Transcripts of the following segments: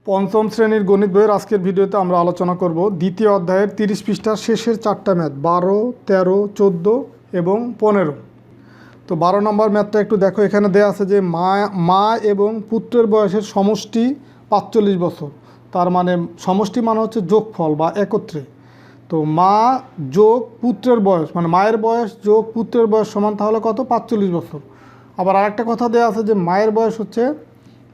পঞ্চম শ্রেণীর গণিত বইয়ের আজকের ভিডিওতে আমরা আলোচনা করব দ্বিতীয় অধ্যায়ের 30 পৃষ্ঠার শেষের চারটা ম্যাথ 12, 13, 14 এবং 15। তো 12 নম্বর ম্যাথটা একটু দেখো। এখানে দেওয়া আছে যে মা এবং পুত্রের বয়সের সমষ্টি 45 বছর। তার মানে সমষ্টি মানে হচ্ছে যোগফল বা একত্রে। তো মা যোগ পুত্রের বয়স মানে মায়ের বয়স যোগ পুত্রের বয়স সমান তাহলে কত? 45 বছর। আবার আরেকটা কথা দেওয়া আছে যে মায়ের বয়স হচ্ছে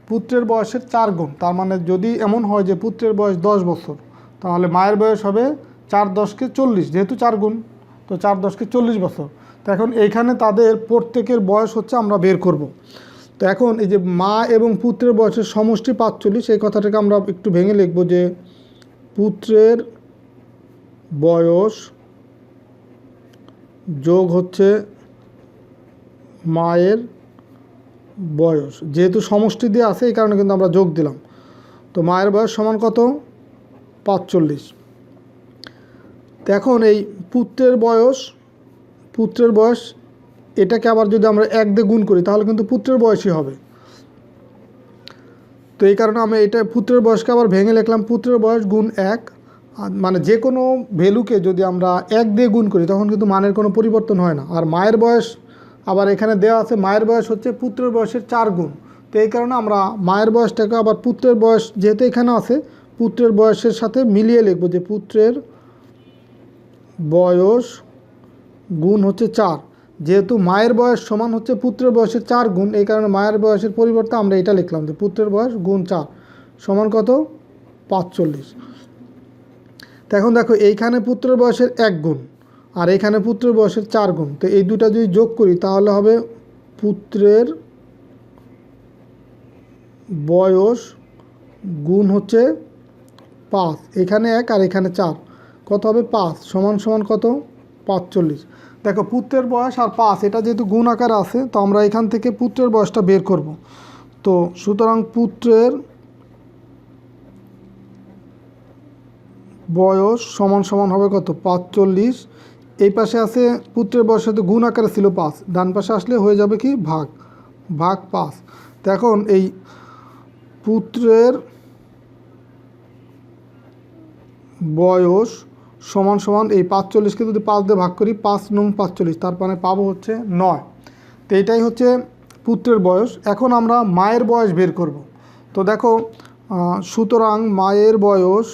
পুত্রের বয়সের 4 গুণ। তার মানে যদি এমন হয় যে পুত্রের বয়স 10 বছর, তাহলে মায়ের বয়স হবে 4 10 = 40, যেহেতু 4 গুণ, তো 4 10 = 40 বছর। তো এখন এইখানে তাদের প্রত্যেকের বয়স হচ্ছে আমরা বের করব। তো এখন এই যে মা এবং পুত্রের বয়সের সমষ্টি 45, এই কথাটাকে আমরা একটু ভেঙে লিখব যে পুত্রের বয়স যোগ হচ্ছে মায়ের বয়স, যেহেতু সমষ্টি দিয়ে আছে এই কারণে কিন্তু আমরা যোগ দিলাম। তো মায়ের বয়স সমান কত? 45। তো এখন এই পুত্রের বয়স এটাকে আবার যদি আমরা 1 দিয়ে গুণ করি তাহলে কিন্তু পুত্রের বয়সই হবে। তো এই কারণে আমি এটা পুত্রের বয়সকে আবার ভেঙে লিখলাম পুত্রের বয়স গুণ 1। মানে যে কোনো ভ্যালুকে যদি আমরা 1 দিয়ে গুণ করি তখন কিন্তু মানের কোনো পরিবর্তন হয় না। আর মায়ের বয়স আবার এখানে দেওয়া আছে, মায়ের বয়স হচ্ছে পুত্রের বয়সের 4 গুণ। তো এই কারণে আমরা মায়ের বয়সটাকে আবার পুত্রের বয়স যেহেতু এখানে আছে পুত্রের বয়সের সাথে মিলিয়ে লিখব যে পুত্রের বয়স গুণ হচ্ছে 4। যেহেতু মায়ের বয়স সমান হচ্ছে পুত্রের বয়সের 4 গুণ, এই কারণে মায়ের বয়সের পরিবর্তে আমরা এটা লিখলাম যে পুত্রের বয়স গুণ 4 সমান কত? 45। তো এখন দেখো এইখানে পুত্রের বয়সের 1 গুণ আর এইখানে পুত্রের বয়সের 4 গুণ। তো এই দুটা যদি যোগ করি তাহলে হবে পুত্রের বয়স গুণ হচ্ছে 5। এখানে 1 আর এখানে 4, কত হবে? 5 সমান সমান কত? 45। দেখো পুত্রের বয়স আর 5 এটা যেহেতু গুণ আকারে আছে, তো আমরা এখান থেকে পুত্রের বয়সটা বের করব। তো সুতরাং পুত্রের বয়স সমান সমান হবে কত? 45। এই পাশে আছে পুত্রের বয়স সাথে গুণ আকারে ছিল 5, ডান পাশে আসলে হয়ে যাবে কি ভাগ 5। তো এখন এই পুত্রের বয়স সমান সমান এই 45কে যদি 5 দিয়ে ভাগ করি 5 নং 45, তার মানে পাবো হচ্ছে 9। তো এটাই হচ্ছে পুত্রের বয়স। এখন আমরা মায়ের বয়স বের করব। তো দেখো সুতরাং মায়ের বয়স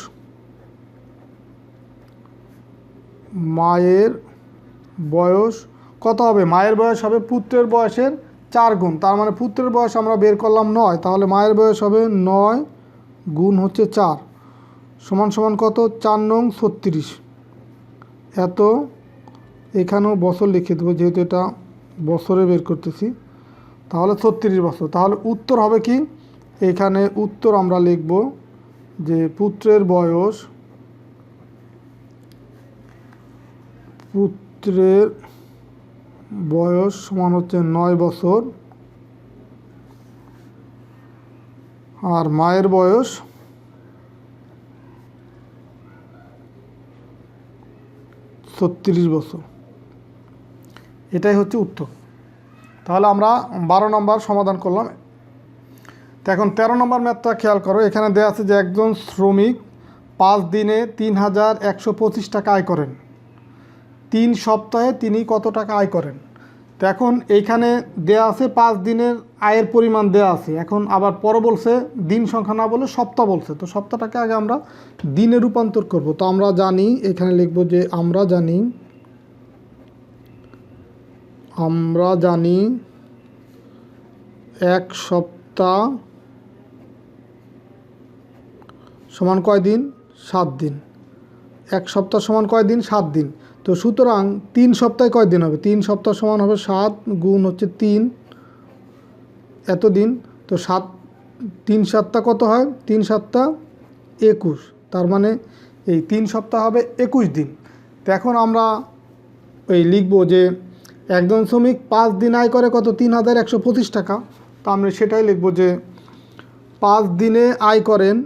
কত হবে? মায়ের বয়স হবে পুত্রের বয়সের 4 গুণ। তার মানে পুত্রের বয়স আমরা বের করলাম 9, তাহলে মায়ের বয়স হবে 9 গুণ হচ্ছে 4 সমান সমান কত? 4 নং 36। এত এখানেও বছর লিখে দেবো যেহেতু এটা বছরে বের করতেছি, তাহলে 36 বছর। তাহলে উত্তর হবে কি? এখানে উত্তর আমরা লিখব যে পুত্রের বয়স সমান হচ্ছে 9 বছর আর মায়ের বয়স 36 বছর। এটাই হচ্ছে উত্তর। তাহলে আমরা 12 নম্বর সমাধান করলাম। তো এখন 13 নম্বর ম্যাথটা খেয়াল করো। এখানে দেওয়া আছে যে একজন শ্রমিক 5 দিনে 3125 টাকা আয় করেন। 3 সপ্তাহে তিনি কত টাকা আয় করেন? তো এখন এইখানে দেয়া আছে 5 দিনের আয়ের পরিমাণ দেয়া আছে। এখন আবার পরে বলছে দিন সংখ্যা না বলে সপ্তাহ বলছে। তো সপ্তাহটাকে আগে আমরা দিনে রূপান্তর করব। তো আমরা জানি, এখানে লিখব যে আমরা জানি 1 সপ্তাহ সমান কয় দিন? 7 দিন। 1 সপ্তাহ সমান কয় দিন? 7 দিন। তো সুতরাং 3 সপ্তাহে কয় দিন হবে? 3 সপ্তাহ সমান হবে 7 গুণ হচ্ছে 3 এত দিন। তো 3 7 কত হয়? 3 7 21। তার মানে এই 3 সপ্তাহ হবে 21 দিন। তো এখন আমরা লিখব যে একজন শ্রমিক 5 দিন আয় করে কত? 3125 টাকা। তো আমরা সেটাই লিখব যে 5 দিনে আয় করেন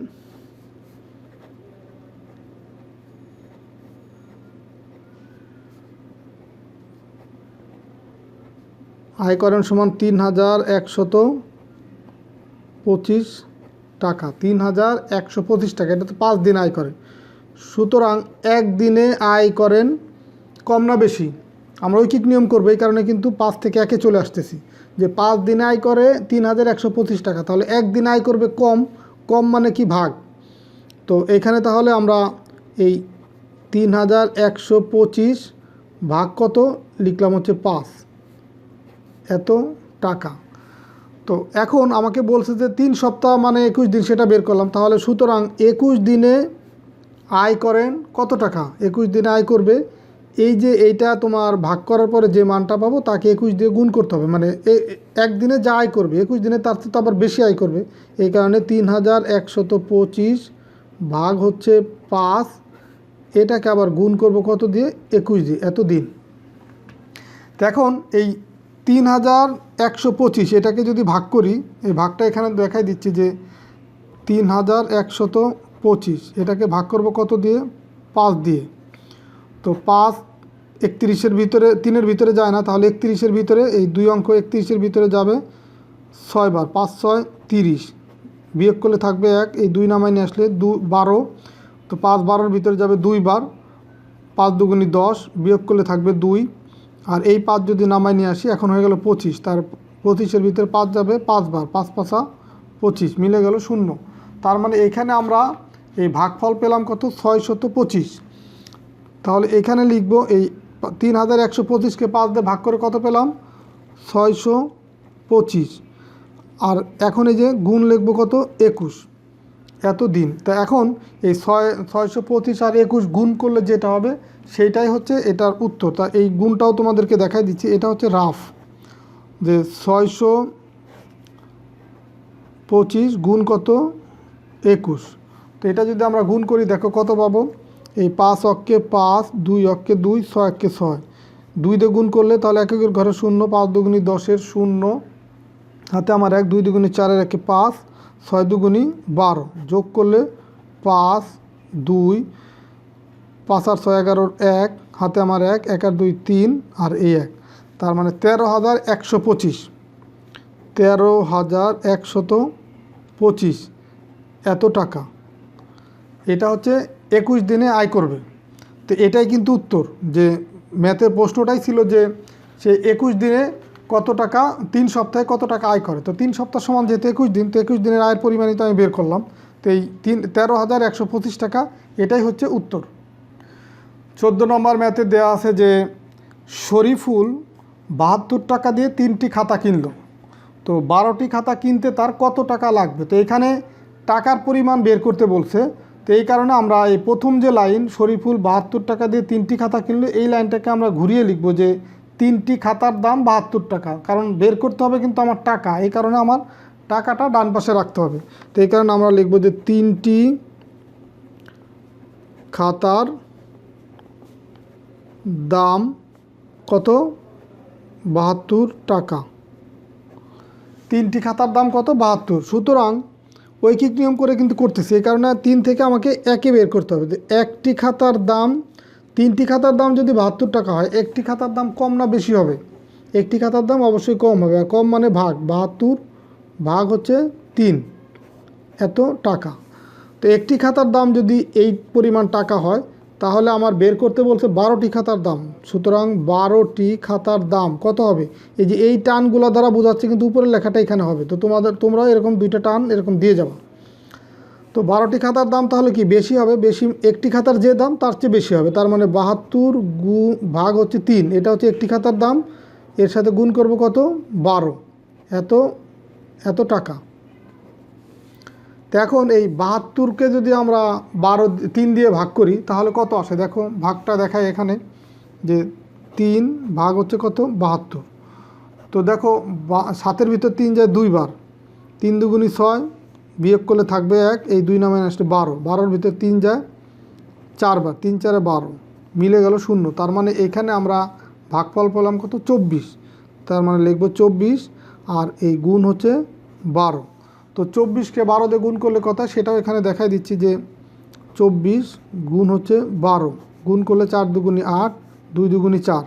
সমান 3125 টাকা, 3125 টাকা। এটা তো 5 দিন আয় করে, সুতরাং একদিনে আয় করেন কম না বেশি? আমরা ঐকিক নিয়ম করবো, এই কারণে কিন্তু 5 থেকে 1-এ চলে আসতেছি, যে 5 দিনে আয় করে 3125 টাকা, তাহলে একদিন আয় করবে কম। কম মানে কি? ভাগ। তো এখানে তাহলে আমরা এই 3125 ভাগ কত লিখলাম হচ্ছে 5, এত টাকা। তো এখন আমাকে বলছে যে 3 সপ্তাহ মানে 21 দিন, সেটা বের করলাম। তাহলে সুতরাং 21 দিনে আয় করেন কত টাকা? 21 দিনে আয় করবে, এই যে এইটা তোমার ভাগ করার পরে যে মানটা পাবো তাকে 21 দিয়ে গুণ করতে হবে, মানে একদিনে যা আয় করবে 21 দিনে তার থেকে তো আবার বেশি আয় করবে। এই কারণে 3125 ভাগ হচ্ছে 5, এটাকে আবার গুণ করব কত দিয়ে? 21 দিয়ে, এত দিন। তো এখন এই 3125 এটাকে যদি ভাগ করি, এই ভাগটা এখানে দেখাই দিচ্ছি যে 3125 এটাকে ভাগ করব কত দিয়ে? 5 দিয়ে। তো 5 31-এর ভিতরে, 3-এর ভিতরে যায় না, তাহলে 31-এর ভিতরে এই 2 অঙ্ক 31-এর ভিতরে যাবে 6 বার, 5 6 30, বিয়োগ করলে থাকবে 1, এই 2 নামাই নিয়ে আসলে 12। তো 5 12-এর ভিতরে যাবে 2 বার, 5 দুগুণি 10, বিয়োগ করলে থাকবে 2, আর এই 5 যদি নামাই নিয়ে আসি এখন হয়ে গেল 25, তার 25-এর ভিতরে 5 যাবে 5 বার, 5 5 25, মিলে গেল 0। তার মানে এখানে আমরা এই ভাগফল পেলাম কত? 625। তাহলে এখানে লিখব এই 3125কে 5 দিয়ে ভাগ করে কত পেলাম? 625। আর এখন এই যে গুণ লিখব কত? 21, এত দিন। তা এখন এই 625 আর 21 গুণ করলে যেটা হবে সেইটাই হচ্ছে এটার উত্তর। তা এই গুণটাও তোমাদেরকে দেখাই দিচ্ছি, এটা হচ্ছে রাফ, যে 625 গুণ কত? 21। তো এটা যদি আমরা গুণ করি দেখো কত পাবো? এই 5 অক্কে 5, 2 অক্কে 2, 6 অক্কে 6, 2 দিয়ে গুণ করলে তাহলে একের ঘরে 0, 5 দুগুণি 10-এর 0, হাতে আমার 1, 2 দুগুণি 4-এর 1-এ 5, 6 দুগুণি 12, যোগ করলে 5 2, 5 আর 6 11-র 1, হাতে আমার 1, 1 আর 2 3, আর এই 1, তার মানে 13,125, 13,125 এত টাকা। এটা হচ্ছে 21 দিনে আয় করবে। তো এটাই কিন্তু উত্তর, যে ম্যাথের প্রশ্নটাই ছিল যে সে 21 দিনে কত টাকা, 3 সপ্তাহে কত টাকা আয় করে। তো 3 সপ্তাহ সমান যেহেতু 21 দিন, তো 21 দিনের আয়ের পরিমাণই তো আমি বের করলাম। তো এই 13,125 টাকা, এটাই হচ্ছে উত্তর। 14 নম্বর ম্যাথে দেওয়া আছে যে শরীফুল 72 টাকা দিয়ে 3টি খাতা কিনলো। তো 12টি খাতা কিনতে তার কত টাকা লাগবে? তো এখানে টাকার পরিমাণ বের করতে বলছে। তো এই কারণে আমরা এই প্রথম যে লাইন, শরীফুল 72 টাকা দিয়ে 3টি খাতা কিনলো, এই লাইনটাকে আমরা ঘুরিয়ে লিখব যে 3টি খাতার দাম 72 টাকা, কারণ বের করতে হবে কিন্তু আমার টাকা, এই কারণে আমার টাকাটা ডান পাশে রাখতে হবে। তো এই কারণে আমরা লিখব যে 3টি খাতার দাম কত? 72 টাকা। 3টি খাতার দাম কত? 72। সুতরাং ঐকিক নিয়ম করে কিন্তু করতেছি, এই কারণে 3 থেকে আমাকে 1-এ বের করতে হবে। একটি খাতার দাম, 3টি খাতার দাম যদি 72 টাকা হয়, একটি খাতার দাম কম না বেশি হবে? একটি খাতার দাম অবশ্যই কম হবে, আর কম মানে ভাগ, 72 ভাগ হচ্ছে 3, এত টাকা। তো একটি খাতার দাম যদি এই পরিমাণ টাকা হয়, তাহলে আমার বের করতে বলছে 12টি খাতার দাম। সুতরাং 12টি খাতার দাম কত হবে? এই যে এই টানগুলো দ্বারা বোঝাচ্ছে, কিন্তু উপরের লেখাটা এখানে হবে। তো তোমরাও এরকম 2টা টান এরকম দিয়ে যাবে। তো 12টি খাতার দাম তাহলে কি বেশি হবে? বেশি, একটি খাতার যে দাম তার চেয়ে বেশি হবে। তার মানে 72 ভাগ হচ্ছে 3, এটা হচ্ছে একটি খাতার দাম, এর সাথে গুণ করব কত? 12, এত টাকা। তো এখন এই 72কে যদি আমরা 3 দিয়ে ভাগ করি তাহলে কত আসে? দেখো ভাগটা দেখায় এখানে, যে 3 ভাগ হচ্ছে কত? 72। তো দেখো 7-এর ভিতর 3 যায় 2 বার, 3 দুগুণি 6, বিয়োগ করলে থাকবে 1, এই 2 নামে আসলে 12, 12-এর ভিতর 3 যায় 4 বার, 3 4 12, মিলে গেল 0। তার মানে এখানে আমরা ভাগফল পেলাম কত? 24। তার মানে লিখব 24, আর এই গুণ হচ্ছে 12। তো 24কে 12 দিয়ে গুণ করলে কথা, সেটাও এখানে দেখাই দিচ্ছি যে 24 গুণ হচ্ছে 12, গুণ করলে 4 দুগুণি 8, 2 দুগুণি 4,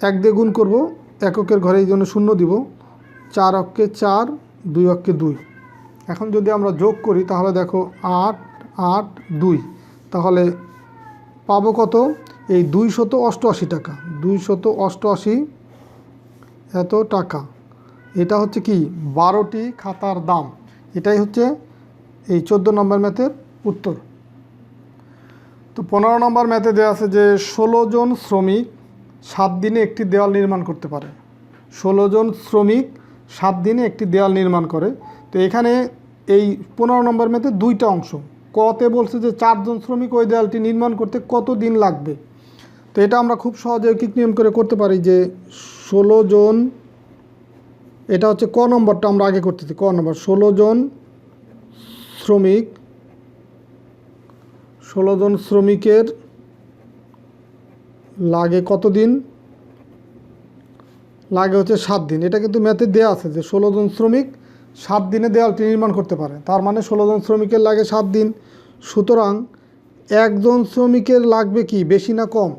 1 দিয়ে গুণ করব, এককের ঘরে এই জন্য 0 দিব, 4 অক্কে 4, 2 অক্কে 2, এখন যদি আমরা যোগ করি তাহলে দেখো 8 8 2, তাহলে পাবো কত? এই 288 টাকা, 288 এত টাকা। এটা হচ্ছে কি 12টি খাতার দাম। এটাই হচ্ছে এই 14 নম্বর ম্যাথের উত্তর। তো 15 নম্বর ম্যাথে দেওয়া আছে যে 16 জন শ্রমিক 7 দিনে একটি দেওয়াল নির্মাণ করতে পারে। 16 জন শ্রমিক 7 দিনে একটি দেওয়াল নির্মাণ করে। তো এখানে এই 15 নম্বর ম্যাথে দুইটা অংশ। কতে বলছে যে 4 জন শ্রমিক ওই দেওয়ালটি নির্মাণ করতে কত দিন লাগবে। তো এটা আমরা খুব সহজে ঐকিক নিয়ম করে করতে পারি যে 16 জন, এটা হচ্ছে ক নম্বরটা আমরা আগে করতেছি, ক নম্বর 16 জন শ্রমিকের লাগে কত দিন? লাগে হচ্ছে 7 দিন। এটা কিন্তু ম্যাথে দেওয়া আছে যে 16 জন শ্রমিক 7 দিনে দেওয়ালটি নির্মাণ করতে পারে, তার মানে 16 জন শ্রমিকের লাগে 7 দিন। সুতরাং একজন শ্রমিকের লাগবে কি বেশি না কম?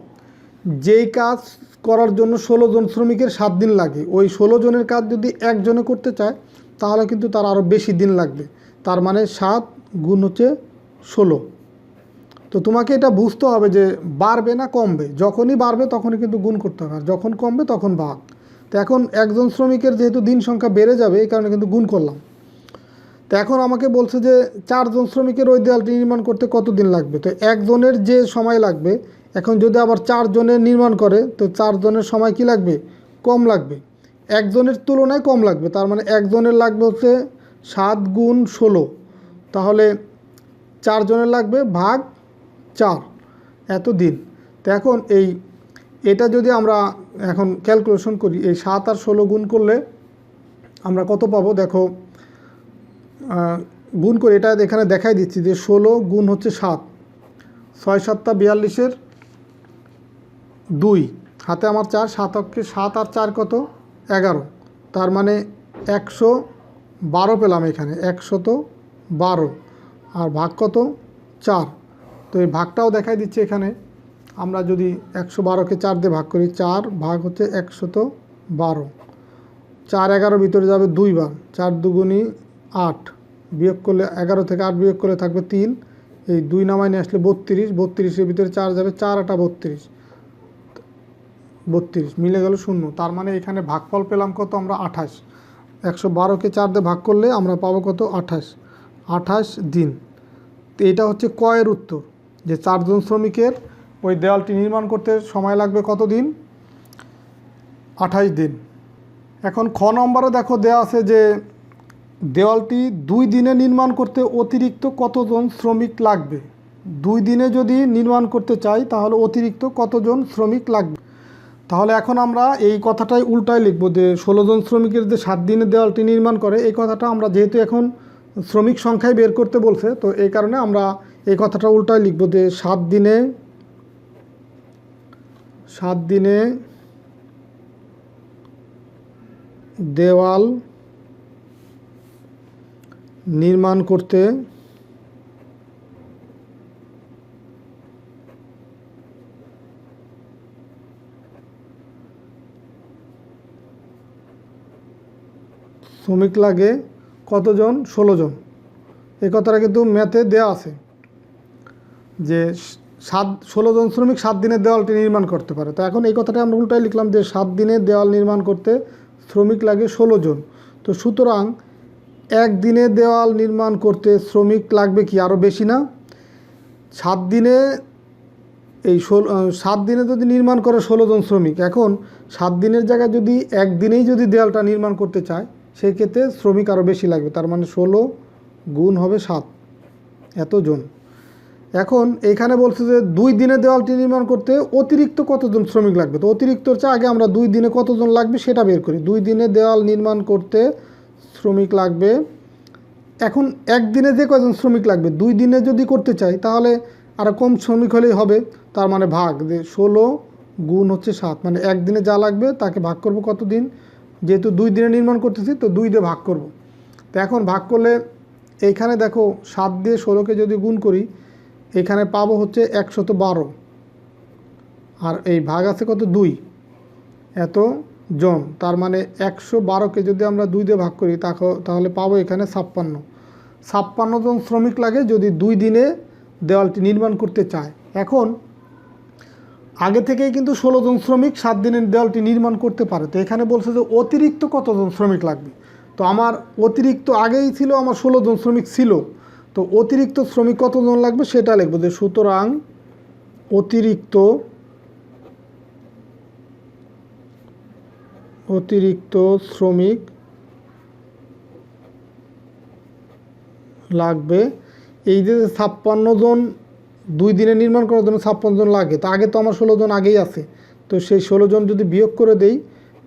যেই কাজ করার জন্য 16 জন শ্রমিকের 7 দিন লাগে, ওই 16 জনের কাজ যদি একজনে করতে চায় তাহলে কিন্তু তার আরও বেশি দিন লাগবে। তার মানে 7 গুণ হচ্ছে 16। তো তোমাকে এটা বুঝতে হবে যে বাড়বে না কমবে। যখনই বাড়বে তখনই কিন্তু গুণ করতে হবে, আর যখন কমবে তখন ভাগ। তো এখন একজন শ্রমিকের যেহেতু দিন সংখ্যা বেড়ে যাবে এই কারণে কিন্তু গুণ করলাম। তো এখন আমাকে বলছে যে 4 জন শ্রমিকের ওই দেওয়ালটি নির্মাণ করতে কত দিন লাগবে। তো একজনের যে সময় লাগবে, এখন যদি আবার 4 জনের নির্মাণ করে তো 4 জনের সময় কি লাগবে? কম লাগবে, একজনের তুলনায় কম লাগবে। তার মানে একজনের লাগবে হচ্ছে 7 গুণ 16, তাহলে 4 জনের লাগবে ভাগ 4 এত দিন। তো এখন এটা যদি আমরা এখন ক্যালকুলেশন করি, এই 7 আর 16 গুণ করলে আমরা কত পাবো দেখো, গুণ করে এটা এখানে দেখাই দিচ্ছি যে 16 গুণ হচ্ছে 7, 6 7 42-এর 2, হাতে আমার 4, 7 অক্ষে 7 আর 4 কত? 11, তার মানে 112 পেলাম এখানে, 112। আর ভাগ কত? 4। তো এই ভাগটাও দেখাই দিচ্ছে এখানে। আমরা যদি 112কে 4 দিয়ে ভাগ করি, 4 ভাগ হচ্ছে 112, 4 11 ভিতরে যাবে 2 বার, 4 দুগুণী 8, বিয়োগ করলে 11 থেকে 8 বিয়োগ করলে থাকবে 3, এই 2 নামায় নিয়ে আসলে 32, 32-এর ভিতরে 4 যাবে, 4 8 32, 32 মিলে গেল 0। তার মানে এখানে ভাগফল পেলাম কত আমরা? 28। 112কে 4 দিয়ে ভাগ করলে আমরা পাবো কত? 28 দিন। তো এটা হচ্ছে ক এর উত্তর, যে 4 জন শ্রমিকের ওই দেওয়ালটি নির্মাণ করতে সময় লাগবে কত দিন? 28 দিন। এখন খ নম্বরে দেখো দেওয়া আছে যে দেওয়ালটি 2 দিনে নির্মাণ করতে অতিরিক্ত কতজন শ্রমিক লাগবে। 2 দিনে যদি নির্মাণ করতে চাই তাহলে অতিরিক্ত কতজন শ্রমিক লাগবে। তাহলে এখন আমরা এই কথাটাই উল্টায় লিখব যে 16 জন শ্রমিকের যে 7 দিনে দেওয়ালটি নির্মাণ করে, এই কথাটা আমরা যেহেতু এখন শ্রমিক সংখ্যায় বের করতে বলছে, তো এই কারণে আমরা এই কথাটা উল্টায় লিখব যে 7 দিনে দেওয়াল নির্মাণ করতে শ্রমিক লাগে কতজন? 16 জন। এই কথাটা কিন্তু ম্যাথে দেওয়া আছে যে 16 জন শ্রমিক 7 দিনের দেওয়ালটি নির্মাণ করতে পারে। তো এখন এই কথাটা আমরা উল্টাই লিখলাম যে 7 দিনে দেওয়াল নির্মাণ করতে শ্রমিক লাগে 16 জন। তো সুতরাং একদিনে দেওয়াল নির্মাণ করতে শ্রমিক লাগবে কি আরও বেশি না? 7 দিনে 7 দিনে যদি নির্মাণ করে 16 জন শ্রমিক, এখন 7 দিনের জায়গায় যদি একদিনেই যদি দেওয়ালটা নির্মাণ করতে চায় সেই ক্ষেত্রে শ্রমিক আরও বেশি লাগবে। তার মানে 16 গুণ হবে 7 এতজন। এখন এখানে বলছে যে 2 দিনে দেওয়ালটি নির্মাণ করতে অতিরিক্ত কতজন শ্রমিক লাগবে। তো অতিরিক্তর চেয়ে আগে আমরা 2 দিনে কতজন লাগবে সেটা বের করি। 2 দিনে দেওয়াল নির্মাণ করতে শ্রমিক লাগবে, এখন একদিনে যে কয়জন শ্রমিক লাগবে 2 দিনে যদি করতে চাই তাহলে আরও কম শ্রমিক হলেই হবে। তার মানে ভাগ, যে 16 গুণ হচ্ছে 7, মানে একদিনে যা লাগবে তাকে ভাগ করব কত দিন, যেহেতু 2 দিনে নির্মাণ করতেছি তো 2 দিয়ে ভাগ করব। তো এখন ভাগ করলে এইখানে দেখো 7 দিয়ে 16কে যদি গুণ করি এখানে পাবো হচ্ছে 112, আর এই ভাগ আছে কত? 2 এত জন। তার মানে 112কে যদি আমরা 2 দিয়ে ভাগ করি তাহলে পাবো এখানে 56। 56 জন শ্রমিক লাগে যদি 2 দিনে দেওয়ালটি নির্মাণ করতে চায়। এখন আগে থেকেই কিন্তু 16 জন শ্রমিক 7 দিনের দেওয়ালটি নির্মাণ করতে পারে। তো এখানে বলছে যে অতিরিক্ত কতজন শ্রমিক লাগবে। তো আমার অতিরিক্ত আগেই ছিল, আমার 16 জন শ্রমিক ছিল, তো অতিরিক্ত শ্রমিক কতজন লাগবে সেটা লিখবো যে সুতরাং অতিরিক্ত শ্রমিক লাগবে। এই যে 56 জন 2 দিনে নির্মাণ করার জন্য 56 জন লাগে, তো আগে তো আমার 16 জন আগেই আছে, তো সেই 16 জন যদি বিয়োগ করে দেই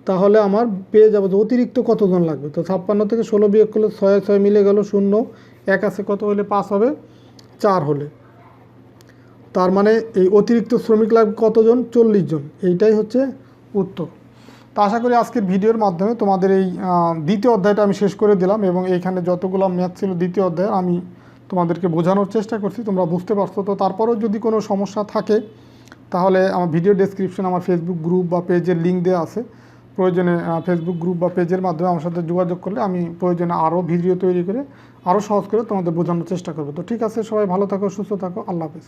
তাহলে আমার পেয়ে যাবো যে অতিরিক্ত কতজন লাগবে। তো 56 থেকে 16 বিয়োগ করলে 6 6 মিলে গেল, 0 1 আছে, কত হলে 5 হবে, 4 হলে। তার মানে এই অতিরিক্ত শ্রমিক লাগবে কতজন, 40 জন। এইটাই হচ্ছে উত্তর। তো আশা করি আজকের ভিডিওর মাধ্যমে তোমাদের এই দ্বিতীয় অধ্যায়টা আমি শেষ করে দিলাম, এবং এইখানে যতগুলো ম্যাথ ছিল দ্বিতীয় অধ্যায়ে আমি তোমাদেরকে বোঝানোর চেষ্টা করছি, তোমরা বুঝতে পারছো। তো তারপরেও যদি কোনো সমস্যা থাকে তাহলে আমার ভিডিও ডেসক্রিপশনে আমার ফেসবুক গ্রুপ বা পেজের লিঙ্ক দেওয়া আছে। প্রয়োজনে ফেসবুক গ্রুপ বা পেজের মাধ্যমে আমার সাথে যোগাযোগ করলে আমি প্রয়োজনে আরও ভিডিও তৈরি করে আরও সহজ করে তোমাদের বোঝানোর চেষ্টা করবো। তো ঠিক আছে, সবাই ভালো থাকো, সুস্থ থাকো, আল্লাহ হাফেজ।